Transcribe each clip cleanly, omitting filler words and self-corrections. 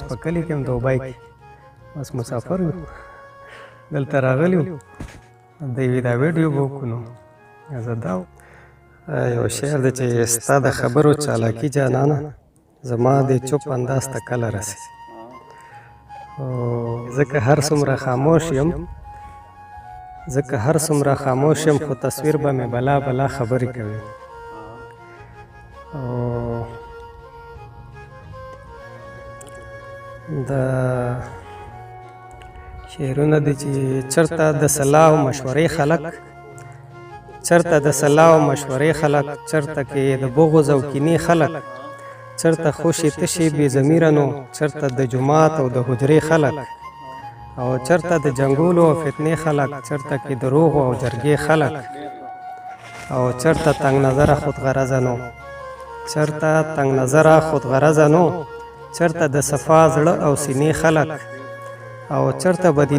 په کلي کې هم دوبۍ کې بس مسافر یو دلته راغلي یو د یوې دا ویډیو به وکړو نو زه دا یو شعر دی چې ستا د خبرو چالاکي جانانه زما د چوپ انداز ته کله رسي ځکه هر څومره خاموش یم خو تصویر به مې بلا خبرې کوي د شعرونه دي چې چرته د صلاح او مشورې خلک چرته کې د بغض او کینې خلک چرته خوشي تشي بې ضمیره نو چرته د جومات او د حجرې خلک او چرته د جنګولو او فتنې خلک چرته کې د روغو او جرګې خلک او چرته تنگ نظره خودغرضه نو چرته د صفا زړه او سینې خلک او چرته به د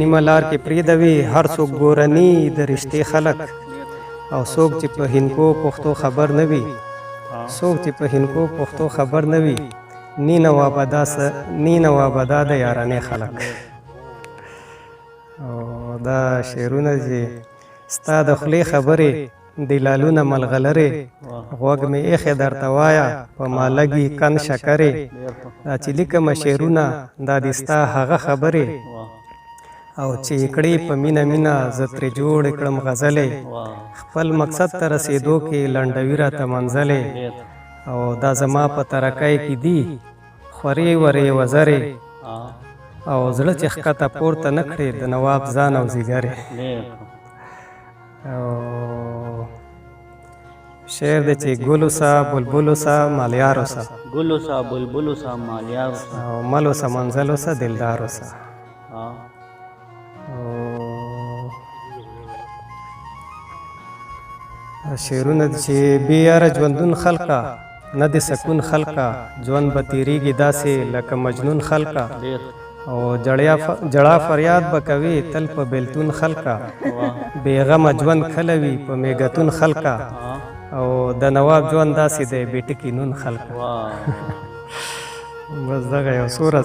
نیمه لار کې پرېږدوي هر څوک ګورني د رشتې خلک او څوک چې په هندکو پښتو خبر نه وي نینه وابدا د یارانې خلک او دا شعرونه چې ستا د خولې خبرې دلالونه ملغلرې غوږ مې ایښې درته وایه په ما لګي کن شکرې دا چې لیکمه شعرونه دا د ستا هغه خبرې او چې کړې په مینه زه ترې جوړې کړم غزلې خپل مقصد ته رسېدو کې لنډوي راته منزلې او دا زما په ترکۍ کې دي خورې ورې وزرې او زړه چې ښکته پورته نه کړې د نواب ځان او زیګرې او شعر دی چې ګلو سا بلبلو سا مالیارو سا او ملو سا منزلو سا دلدارو سا شعرونه چې بې یاره ژوندون خلقه نه د سکون خلقه ژوند به تیریږي داسې لکه مجنون خلقه او جړا فریاد به کوي تل په بیلتون خلقه بې غمه ژوند کله وي په میګتون خلقه او د نواب ژوند داسې دی بې ټکي نون خلقه بس دغه یو څو